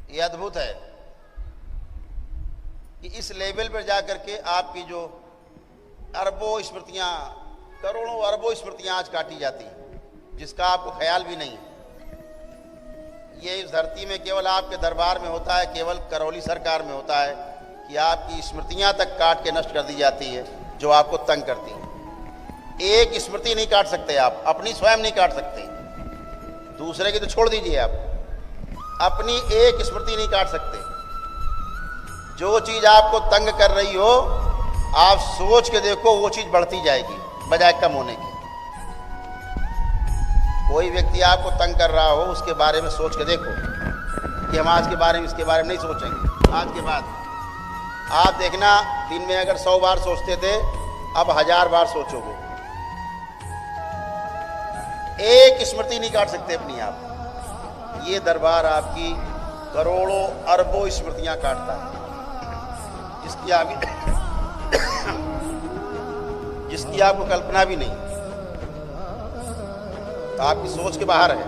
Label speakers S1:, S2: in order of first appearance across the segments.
S1: ये अद्भुत है कि इस लेवल पर जाकर के आपकी जो अरबों स्मृतियां, करोड़ों अरबों स्मृतियां आज काटी जाती हैं, जिसका आपको ख्याल भी नहीं है। ये इस धरती में केवल आपके दरबार में होता है, केवल करौली सरकार में होता है कि आपकी स्मृतियां तक काट के नष्ट कर दी जाती है जो आपको तंग करती हैं। एक स्मृति नहीं काट सकते आप, अपनी स्वयं नहीं काट सकते, दूसरे की तो छोड़ दीजिए आप, अपनी एक स्मृति नहीं काट सकते। जो चीज आपको तंग कर रही हो, आप सोच के देखो, वो चीज बढ़ती जाएगी बजाय कम होने की। कोई व्यक्ति आपको तंग कर रहा हो, उसके बारे में सोच के देखो कि हम आज के बारे में, इसके बारे में नहीं सोचेंगे। आज के बाद आप देखना, दिन में अगर 100 बार सोचते थे, अब 1000 बार सोचोगे। एक स्मृति नहीं काट सकते अपनी आप। ये दरबार आपकी करोड़ों अरबों स्मृतियां काटता है, जिसकी आपको कल्पना भी नहीं, तो आपकी सोच के बाहर है।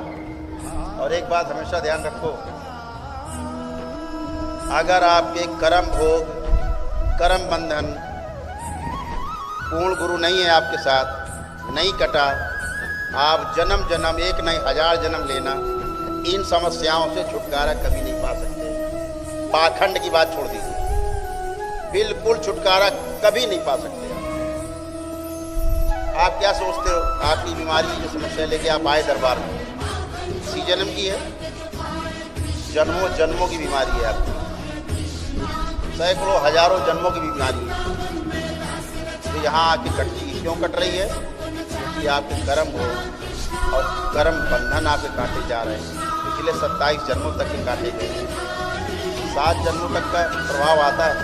S1: और एक बात हमेशा ध्यान रखो, अगर आपके कर्म भोग, कर्म बंधन, पूर्ण गुरु नहीं है आपके साथ, नहीं कटा, आप जन्म जन्म, एक नहीं 1000 जन्म लेना, इन समस्याओं से छुटकारा कभी नहीं पा सकते। पाखंड की बात छोड़ दीजिए, बिल्कुल छुटकारा कभी नहीं पा सकते। आप क्या सोचते हो, आपकी बीमारी की जो समस्या लेके आप आए दरबार में, इसी जन्म की है? जन्मों जन्मों की बीमारी है आपकी, सैकड़ों हजारों जन्मों की बीमारी है जो यहाँ आके कटती है। क्यों कट रही है? क्योंकि आपके कर्म हो और कर्म बंधन आपके काटे जा रहे हैं। पिछले 27 जन्मों तक के काटे गए हैं, 7 जन्मों तक का प्रभाव आता है।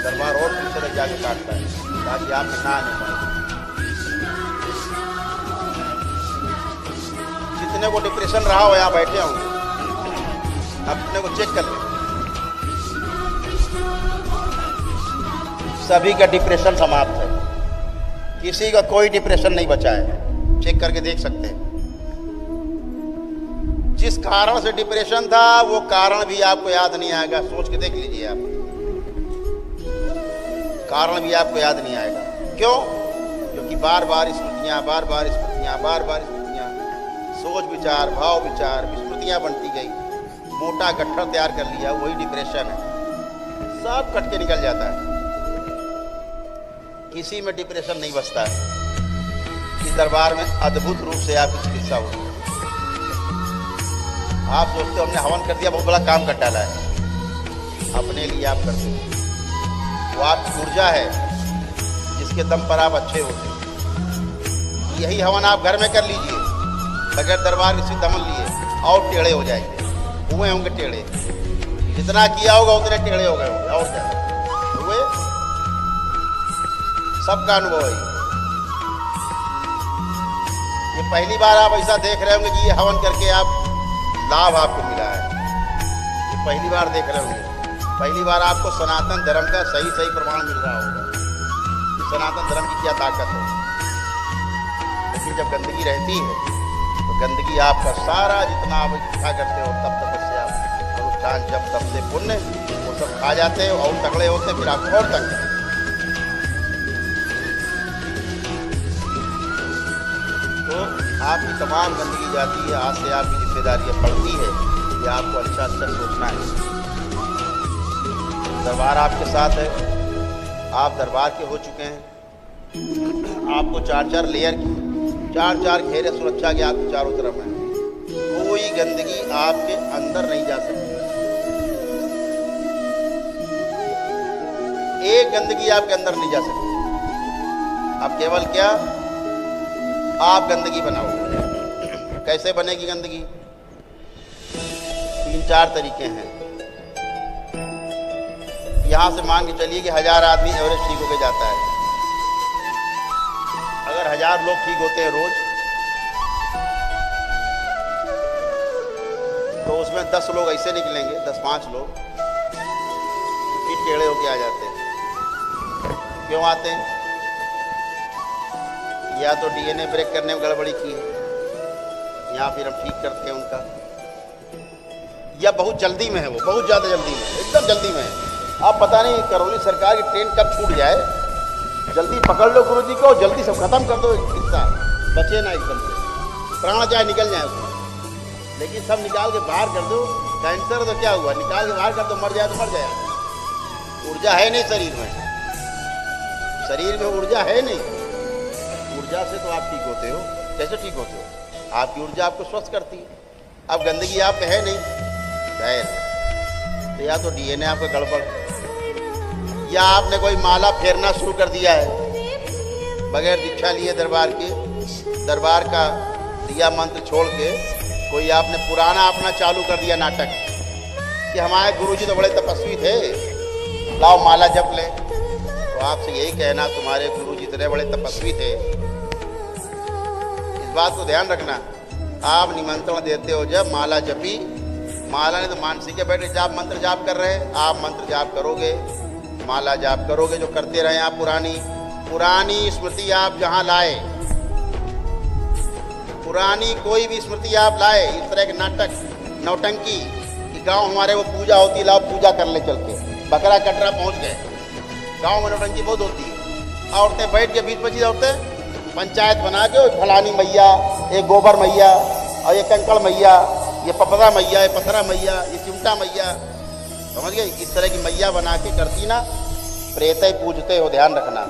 S1: दरबार और पीछे तक जाके काटता है ताकि आपके ना आने पाए। जितने को डिप्रेशन रहा हो यहाँ बैठे होंगे, अपने को चेक कर लें, सभी का डिप्रेशन समाप्त है, किसी का कोई डिप्रेशन नहीं बचा है। चेक करके देख सकते हैं। जिस कारण से डिप्रेशन था, वो कारण भी आपको याद नहीं आएगा। सोच के देख लीजिए आप, कारण भी आपको याद नहीं आएगा। क्यों? क्योंकि बार बार स्मृतियां, बार बार स्मृतियां, बार बार स्मृतियां, सोच विचार, भाव विचार, स्मृतियां बनती गई, मोटा गट्ठर तैयार कर लिया, वही डिप्रेशन है। सब कट के निकल जाता है, किसी में डिप्रेशन नहीं बचता है। इस दरबार में अद्भुत रूप से आपकी चिकित्सा होती है। आप सोचते हो हमने हवन कर दिया, बहुत बड़ा काम कर डाला है, अपने लिए आप करते हो। वो आपकी ऊर्जा है जिसके दम पर आप अच्छे होते हैं। यही हवन आप घर में कर लीजिए बगैर दरबार किसी दमन लिए, और टेढ़े हो जाएंगे, हुए होंगे टेढ़े। जितना किया होगा उतने टेढ़े हो गए होंगे, और क्या हुए, सबका अनुभव है। ये पहली बार आप ऐसा देख रहे होंगे कि ये हवन करके आप लाभ आपको मिला है, ये पहली बार देख रहे होंगे। पहली बार आपको सनातन धर्म का सही सही प्रमाण मिल रहा होगा कि सनातन धर्म की क्या ताकत है। लेकिन जब गंदगी रहती है तो गंदगी आपका सारा जितना आप इकट्ठा करते हो, तब तपस्या, अनुष्ठान, जब तब से पुण्य, वो सब खा जाते हैं और तगड़े होते हैं, फिर आप और तंग करते। तो आपकी तमाम गंदगी जाती है। आज से आपकी जिम्मेदारी बढ़ती है कि आपको अच्छा अच्छा सोचना है। दरबार आपके साथ है, आप दरबार के हो चुके हैं। आपको 4-4 लेयर की, 4-4 घेरे सुरक्षा के आपके चारों तरफ है। कोई गंदगी आपके अंदर नहीं जा सकती, एक गंदगी आपके अंदर नहीं जा सकती। अब केवल क्या, आप गंदगी बनाओ। कैसे बनेगी गंदगी? 3-4 तरीके हैं। यहां से मान के चलिए कि 1000 आदमी एवरेज ठीक होके जाता है। अगर 1000 लोग ठीक होते हैं रोज, तो उसमें 10 लोग ऐसे निकलेंगे, 10-5 लोग फिर टेढ़े होके आ जाते हैं। क्यों आते हैं? या तो डीएनए ब्रेक करने में गड़बड़ी की है, या फिर हम ठीक करते हैं उनका। या बहुत जल्दी में है, वो बहुत ज़्यादा जल्दी में, एकदम जल्दी में है। आप पता नहीं करौली सरकार की ट्रेन कब छूट जाए, जल्दी पकड़ लो गुरुजी को, जल्दी सब खत्म कर दो, किस्सा बचे ना एकदम से, प्राण चाहे निकल जाए उसमें, लेकिन सब निकाल के बाहर कर दो। कैंसर तो क्या हुआ, निकाल के बाहर कर दो, मर जाए तो मर जाए, ऊर्जा है नहीं शरीर में, शरीर में ऊर्जा है नहीं, ऊर्जा से तो आप ठीक होते हो। कैसे ठीक होते हो? आपकी ऊर्जा आपको स्वस्थ करती है। अब गंदगी आप में है नहीं, तो या तो डीएनए आपका गड़बड़, या आपने कोई माला फेरना शुरू कर दिया है बगैर दीक्षा लिए, दरबार का दिया मंत्र छोड़ के कोई आपने पुराना अपना चालू कर दिया नाटक कि हमारे गुरुजी तो बड़े तपस्वी थे, लाओ माला जप ले। तो आपसे यही कहना, तुम्हारे गुरुजी इतने बड़े तपस्वी थे, इस बात को ध्यान रखना। आप निमंत्रण देते हो जब माला जपी, माला ने तो मानसिक के बैठे जाप मंत्र जाप कर रहे हैं, आप मंत्र जाप करोगे, माला जाप करोगे, जो करते रहे आप पुरानी स्मृति आप जहाँ लाए, पुरानी कोई भी स्मृति आप लाए, इस तरह के नाटक नौटंकी कि गांव हमारे वो पूजा होती, लाओ पूजा कर ले चल के, बकरा कटरा पहुंच गए, गांव में नौटंकी बहुत होती है, औरतें बैठ के बीच बची औरतें पंचायत बना के, फलानी मैया, एक गोबर मैया, और ये कंकड़ मैया, ये पपरा मैया, ये पथरा मैया, ये चिमटा मैया, समझ गए? इस तरह की मैया बना के करती ना, प्रेत ही पूजते हो, ध्यान रखना।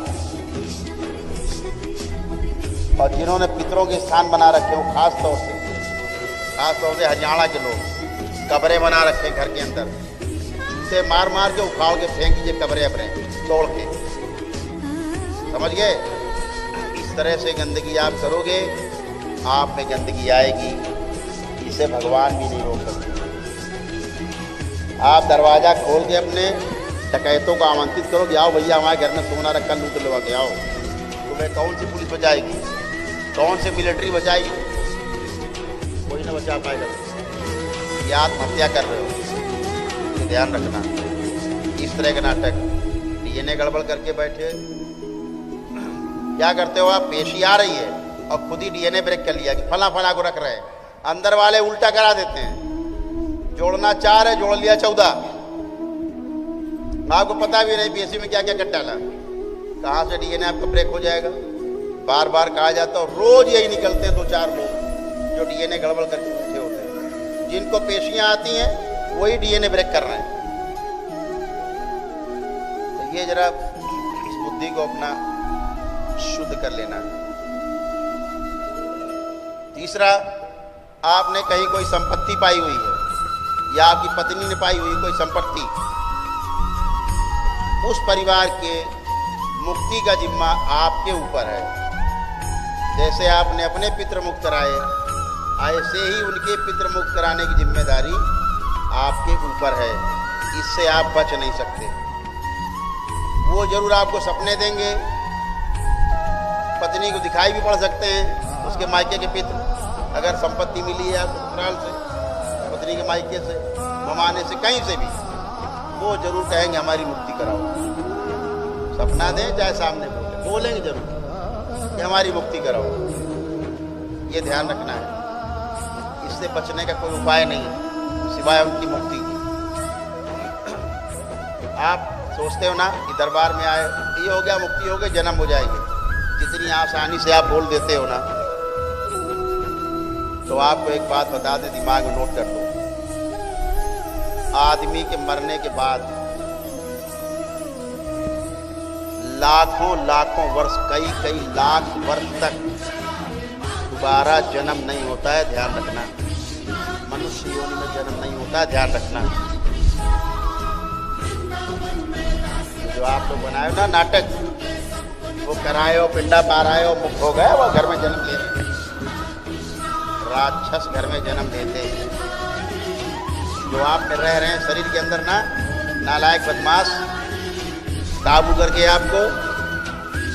S1: और जिन्होंने पितरों के स्थान बना रखे हो, खास तौर से हरियाणा के लोग कब्रें बना रखे घर के अंदर, से मार मार के उखाड़ के फेंक दीजिए कब्रें अपने तोड़ के, समझ गए? इस तरह से गंदगी आप करोगे, आप में गंदगी आएगी, इसे भगवान भी नहीं रोक सकते। आप दरवाज़ा खोल के अपने डकैतों को आमंत्रित करो कि आओ भैया हमारे घर में सोना रखा, लूट लगा के आओ। तुम्हें कौन सी पुलिस बचाएगी, कौन सी मिलिट्री बचाएगी? कोई ना बचा पाएगा। ये आत्महत्या कर रहे हो, ये ध्यान रखना। इस तरह के नाटक डीएनए गड़बड़ करके बैठे, क्या करते हो आप? पेशी आ रही है और खुद ही डीएनए ब्रेक कर लिया कि फला फला को रख रहे हैं, अंदर वाले उल्टा करा देते हैं, जोड़ना 4 है, जोड़ लिया 14, आपको पता भी नहीं पेशी में क्या क्या कर डाला, कहाँ से डीएनए आपका ब्रेक हो जाएगा। बार बार कहा जाता है, रोज यही निकलते 2-4 लोग जो डीएनए गड़बड़ करके बैठे होते हैं, जिनको पेशियां आती हैं वही डीएनए ब्रेक कर रहे हैं। तो ये जरा इस बुद्धि को अपना शुद्ध कर लेना। तीसरा, आपने कहीं कोई संपत्ति पाई हुई है या आपकी पत्नी ने पाई हुई कोई संपत्ति, उस परिवार के मुक्ति का जिम्मा आपके ऊपर है। जैसे आपने अपने पितृ मुक्त कराए, ऐसे ही उनके पितृ मुक्त कराने की जिम्मेदारी आपके ऊपर है, इससे आप बच नहीं सकते। वो जरूर आपको सपने देंगे, पत्नी को दिखाई भी पड़ सकते हैं, उसके मायके के पितृ, अगर संपत्ति मिली है आपको ससुराल से, पत्नी के मायके से, ममाने से, कहीं से भी, वो जरूर कहेंगे हमारी मुक्ति कराओ। सपना दें चाहे सामने बोलेंगे जरूर कि हमारी मुक्ति कराओ। ये ध्यान रखना है, इससे बचने का कोई उपाय नहीं है सिवाय उनकी मुक्ति की। आप सोचते हो ना कि दरबार में आए, ये हो गया, मुक्ति हो गई, जन्म हो जाएगी, जितनी आसानी से आप बोल देते हो ना, तो आपको एक बात बता दें, दिमाग में नोट कर लो। आदमी के मरने के बाद लाखों वर्ष, कई लाख वर्ष तक दोबारा जन्म नहीं होता है, ध्यान रखना। मनुष्य योनि में जन्म नहीं होता है, ध्यान रखना। जो आप लोग बनाए हो ना नाटक, वो कराए हो, पिंडा पाराए हो, मुक्त हो गए, वो घर में जन्म ले रहे, राक्षस घर में जन्म लेते हैं। जो आप में रह रहे हैं शरीर के अंदर ना, नालायक बदमाश काबू करके आपको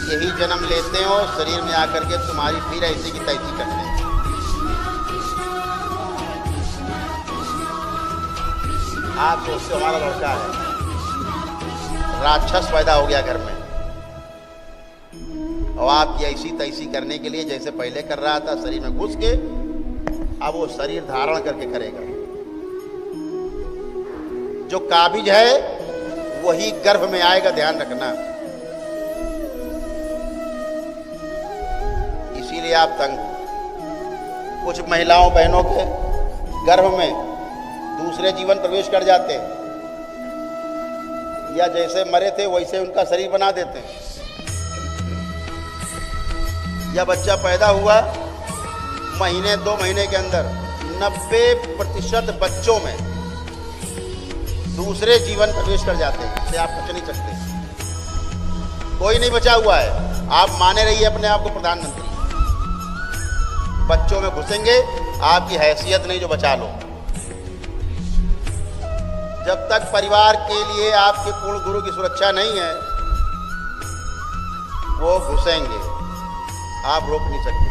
S1: यही जन्म लेते हो, शरीर में आकर के तुम्हारी फिर ऐसी की तैसी करते हैं। आप सोचते हो हमारा लड़का है, राक्षस पैदा हो गया घर में, और आपकी ऐसी तैसी करने के लिए जैसे पहले कर रहा था, शरीर में घुस के, अब वो शरीर धारण करके करेगा। जो काबिज है वही गर्भ में आएगा, ध्यान रखना। इसीलिए आप तंग हो। कुछ महिलाओं बहनों के गर्भ में दूसरे जीवन प्रवेश कर जाते हैं, या जैसे मरे थे वैसे उनका शरीर बना देते हैं। या बच्चा पैदा हुआ, महीने 2 महीने के अंदर 90% बच्चों में दूसरे जीवन प्रवेश कर जाते हैं, इससे आप बच नहीं सकते। कोई नहीं बचा हुआ है। आप माने रहिए अपने आप को प्रधानमंत्री, बच्चों में घुसेंगे, आपकी हैसियत नहीं जो बचा लो। जब तक परिवार के लिए आपके पूर्ण गुरु की सुरक्षा नहीं है, वो घुसेंगे, आप रोक नहीं सकते।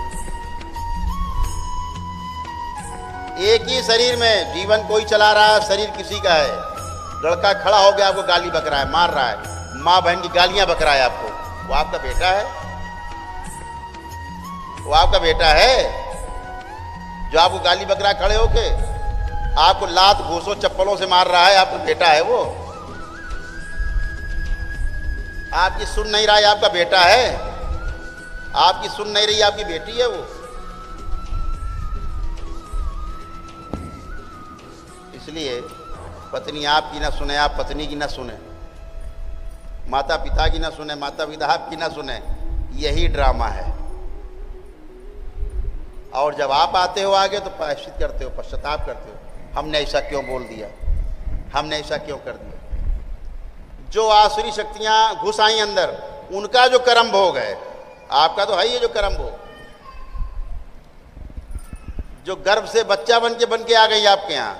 S1: एक ही शरीर में जीवन कोई चला रहा है, शरीर किसी का है। लड़का खड़ा हो गया, आपको गाली बक रहा है, मार रहा है, माँ बहन की गालियां बक रहा है आपको, वो आपका बेटा है? वो आपका बेटा है जो आपको गाली बक रहा है खड़े होके? आपको लात घूसों चप्पलों से मार रहा है, आपका बेटा है वो? आपकी सुन नहीं रहा है, आपका बेटा है? आपकी सुन नहीं रही, आपकी बेटी है वो? इसलिए पत्नी आपकी ना सुने, आप पत्नी की ना सुने, माता पिता की ना सुने, माता पिता आपकी ना सुने। यही ड्रामा है। और जब आप आते हो आगे तो प्रायश्चित करते हो, पश्चाताप करते हो, हमने ऐसा क्यों बोल दिया, हमने ऐसा क्यों कर दिया। जो आसुरी शक्तियां घुस आई अंदर, उनका जो कर्म भोग है, आपका तो है ही जो कर्म भोग। जो गर्भ से बच्चा बन के आ गई आपके यहाँ,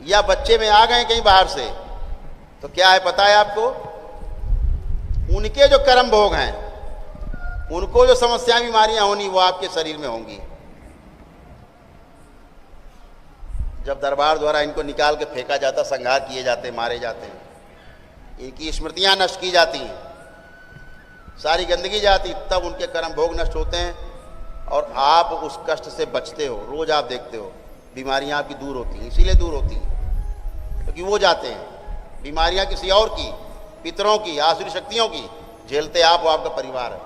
S1: या बच्चे में आ गए कहीं बाहर से, तो क्या है पता है आपको? उनके जो कर्म भोग हैं, उनको जो समस्याएं बीमारियां होनी, वो आपके शरीर में होंगी। जब दरबार द्वारा इनको निकाल के फेंका जाता, संहार किए जाते, मारे जाते, इनकी स्मृतियां नष्ट की जाती हैं, सारी गंदगी जाती, तब उनके कर्म भोग नष्ट होते हैं और आप उस कष्ट से बचते हो। रोज आप देखते हो बीमारियां आपकी दूर होती हैं, इसीलिए दूर होती हैं क्योंकि वो जाते हैं। बीमारियां किसी और की, पितरों की, आसुरी शक्तियों की झेलते आप हो, आपका परिवार है।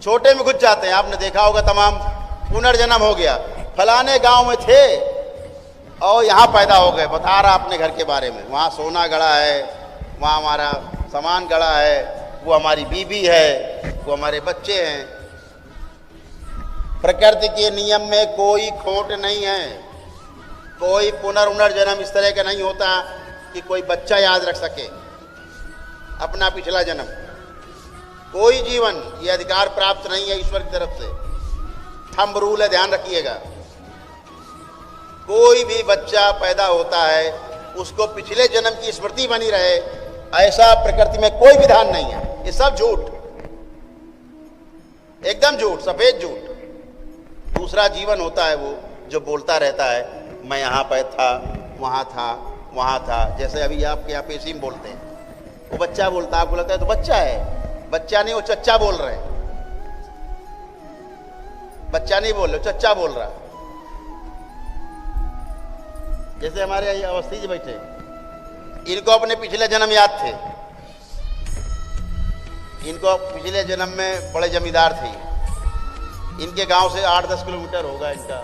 S1: छोटे में घुस जाते हैं, आपने देखा होगा, तमाम पुनर्जन्म हो गया, फलाने गांव में थे और यहाँ पैदा हो गए, बता रहा अपने घर के बारे में, वहाँ सोना गड़ा है, वहाँ हमारा सामान गड़ा है, वो हमारी बीबी है, वो हमारे बच्चे हैं। प्रकृति के नियम में कोई खोट नहीं है। कोई पुनर्जन्म इस तरह का नहीं होता कि कोई बच्चा याद रख सके अपना पिछला जन्म। कोई जीवन ये अधिकार प्राप्त नहीं है ईश्वर की तरफ से। थंब रूल है, ध्यान रखिएगा। कोई भी बच्चा पैदा होता है, उसको पिछले जन्म की स्मृति बनी रहे, ऐसा प्रकृति में कोई विधान नहीं है। ये सब झूठ, एकदम झूठ, सफेद झूठ। दूसरा जीवन होता है वो जो बोलता रहता है, मैं यहाँ पे था, वहाँ था, वहाँ था। जैसे अभी आपके यहाँ पेशी में बोलते हैं, वो बच्चा बोलता है, आपको लगता है तो बच्चा है। बच्चा नहीं, वो चच्चा बोल रहे हैं। बच्चा नहीं बोल रहे, चच्चा बोल रहा है। जैसे हमारे यहाँ अवस्थी जी बैठे, इनको अपने पिछले जन्म याद थे। इनको पिछले जन्म में बड़े जमींदार थे। इनके गांव से 8-10 किलोमीटर होगा इनका,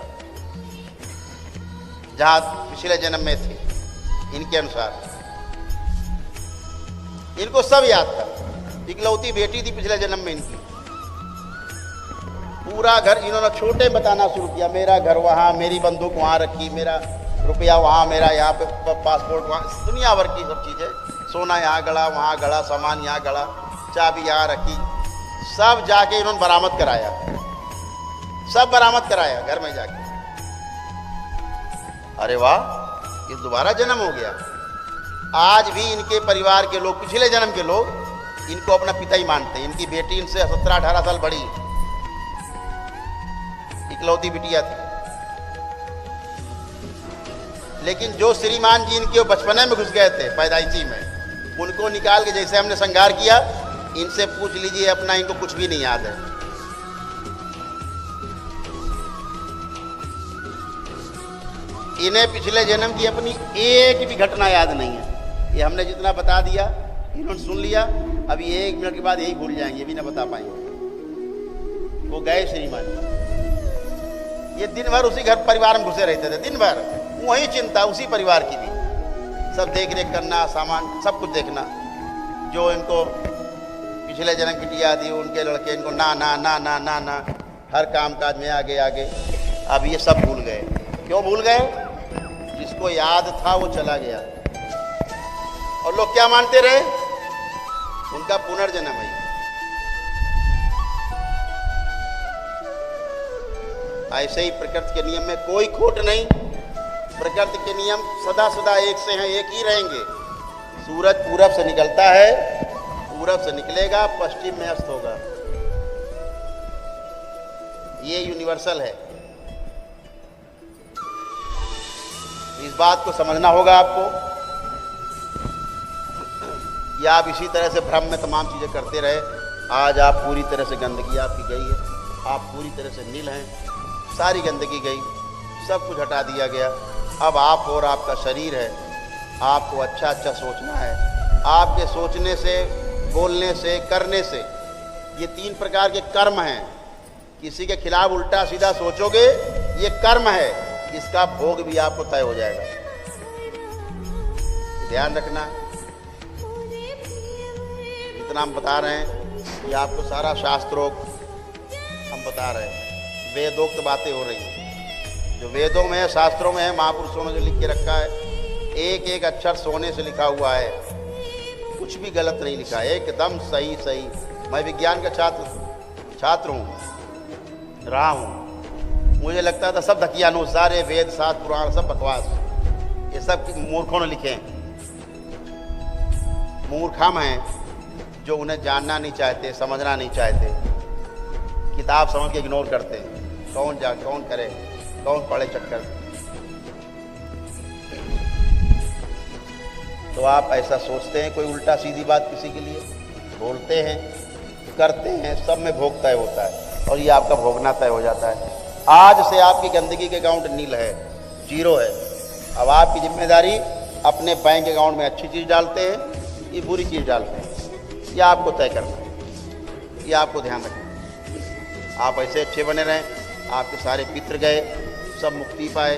S1: जहां पिछले जन्म में थे। इनके अनुसार इनको सब याद था। इकलौती बेटी थी पिछले जन्म में इनकी। पूरा घर इन्होंने छोटे बताना शुरू किया, मेरा घर वहाँ, मेरी बंदूक वहाँ रखी, मेरा रुपया वहाँ, मेरा यहाँ पे पासपोर्ट वहाँ, दुनिया भर की सब चीज़ें। सोना यहाँ गड़ा, वहाँ गड़ा, सामान यहाँ गड़ा, चाबी यहाँ रखी, सब जाके इन्होंने बरामद कराया। सब बरामद कराया घर में जाके। अरे वाह, ये दोबारा जन्म हो गया। आज भी इनके परिवार के लोग, पिछले जन्म के लोग, इनको अपना पिता ही मानते हैं। इनकी बेटी इनसे 17-18 साल बड़ी, इकलौती बिटिया थी। लेकिन जो श्रीमान जी इनके बचपने में घुस गए थे, पैदाइशी में, उनको निकाल के जैसे हमने संहार किया, इनसे पूछ लीजिए अपना, इनको कुछ भी नहीं याद है। इन्हें पिछले जन्म की अपनी एक भी घटना याद नहीं है। ये हमने जितना बता दिया इन्होंने सुन लिया, अभी 1 मिनट के बाद यही भूल जाएंगे, भी ना बता पाएंगे। वो गए श्रीमान, ये दिन भर उसी घर परिवार में घुसे रहते थे, दिन भर वही चिंता उसी परिवार की भी, सब देख रेख करना, सामान सब कुछ देखना। जो इनको पिछले जन्म की टिया दी उनके लड़के इनको ना ना ना ना ना ना हर काम काज में आगे आगे। अब ये सब भूल गए। क्यों भूल गए? जिसको याद था वो चला गया, और लोग क्या मानते रहे? उनका पुनर्जन्म है। ऐसे ही प्रकृति के नियम में कोई खोट नहीं। प्रकृति के नियम सदा सदा एक से हैं, एक ही रहेंगे। सूरज पूरब से निकलता है, पूरब से निकलेगा, पश्चिम में अस्त होगा। ये यूनिवर्सल है। इस बात को समझना होगा आपको। या आप इसी तरह से भ्रम में तमाम चीज़ें करते रहे। आज आप पूरी तरह से गंदगी आपकी गई है, आप पूरी तरह से नील हैं, सारी गंदगी गई, सब कुछ हटा दिया गया। अब आप और आपका शरीर है, आपको अच्छा अच्छा सोचना है। आपके सोचने से, बोलने से, करने से, ये 3 प्रकार के कर्म हैं। किसी के खिलाफ उल्टा सीधा सोचोगे, ये कर्म है, इसका भोग भी आपको तय हो जाएगा। ध्यान रखना। जितना हम बता रहे हैं ये आपको सारा शास्त्रोक्त हम बता रहे हैं, वेदोक्त बातें हो रही हैं। जो वेदों में है, शास्त्रों में है, महापुरुषों ने जो लिख के रखा है, एक एक अक्षर सोने से लिखा हुआ है, कुछ भी गलत नहीं लिखा है, एकदम सही सही। मैं विज्ञान का छात्र हूँ, रहा हूँ। मुझे लगता था सब धकियानुसार है, वेद शास्त्र पुराण सब बकवास, ये सब मूर्खों ने लिखे हैं। मूर्ख हम हैं जो उन्हें जानना नहीं चाहते, समझना नहीं चाहते, किताब समझ के इग्नोर करते हैं। कौन करे, कौन पढ़े चक्कर। तो आप ऐसा सोचते हैं, कोई उल्टा सीधी बात किसी के लिए बोलते हैं, करते हैं, सब में भोग तय होता है, और ये आपका भोगना तय हो जाता है। आज से आपकी गंदगी के अकाउंट नील है, 0 है। अब आपकी जिम्मेदारी अपने बैंक अकाउंट में अच्छी चीज़ डालते हैं, ये बुरी चीज़ डालते हैं, ये आपको तय करना है, ये आपको ध्यान रखना है। आप ऐसे अच्छे बने रहें, आपके सारे पितृ गए, सब मुक्ति पाए,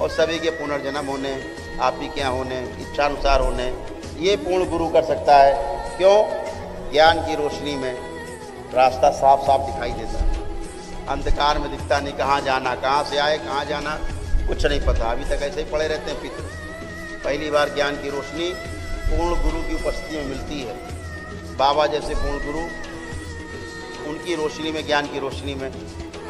S1: और सभी के पुनर्जन्म होने, आप ही के यहाँ होने, इच्छानुसार होने, ये पूर्ण गुरु कर सकता है। क्यों? ज्ञान की रोशनी में रास्ता साफ साफ दिखाई देता है, अंधकार में दिखता नहीं। कहाँ जाना, कहाँ से आए, कहाँ जाना, कुछ नहीं पता। अभी तक ऐसे ही पड़े रहते हैं पितृ। पहली बार ज्ञान की रोशनी पूर्ण गुरु की उपस्थिति में मिलती है। बाबा जैसे पूर्ण गुरु, उनकी रोशनी में, ज्ञान की रोशनी में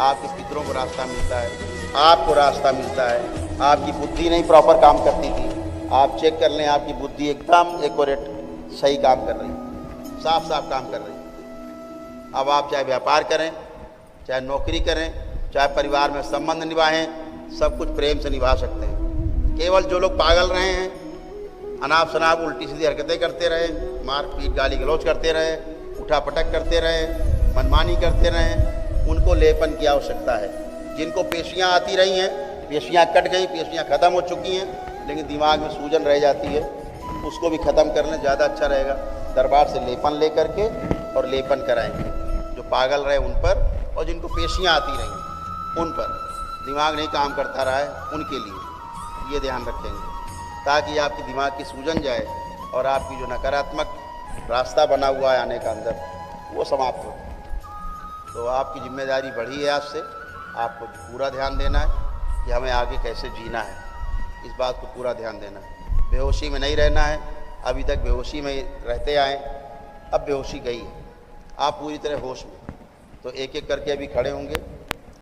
S1: आपके पितरों को रास्ता मिलता है, आपको रास्ता मिलता है। आपकी बुद्धि नहीं प्रॉपर काम करती थी, आप चेक कर लें, आपकी बुद्धि एकदम एक्यूरेट सही काम कर रही, साफ साफ काम कर रही। अब आप चाहे व्यापार करें, चाहे नौकरी करें, चाहे परिवार में संबंध निभाएं, सब कुछ प्रेम से निभा सकते हैं। केवल जो लोग पागल रहे हैं, अनाप शनाप उल्टी सीधी हरकतें करते रहे, मारपीट गाली गलौज करते रहे, उठा पटक करते रहे, मनमानी करते रहे, उनको लेपन की आवश्यकता है। जिनको पेशियां आती रही हैं, पेशियां कट गई, पेशियां ख़त्म हो चुकी हैं, लेकिन दिमाग में सूजन रह जाती है, उसको भी ख़त्म कर लें, ज़्यादा अच्छा रहेगा। दरबार से लेपन ले करके और लेपन कराएंगे। जो पागल रहे उन पर, और जिनको पेशियां आती रहीं उन पर, दिमाग नहीं काम करता रहा है, उनके लिए ये ध्यान रखेंगे, ताकि आपकी दिमाग की सूजन जाए और आपकी जो नकारात्मक रास्ता बना हुआ है आने का अंदर, वो समाप्त हो। तो आपकी जिम्मेदारी बढ़ी है। आज से आपको पूरा ध्यान देना है कि हमें आगे कैसे जीना है, इस बात को पूरा ध्यान देना है। बेहोशी में नहीं रहना है। अभी तक बेहोशी में रहते आए, अब बेहोशी गई है, आप पूरी तरह होश में। तो एक एक करके अभी खड़े होंगे।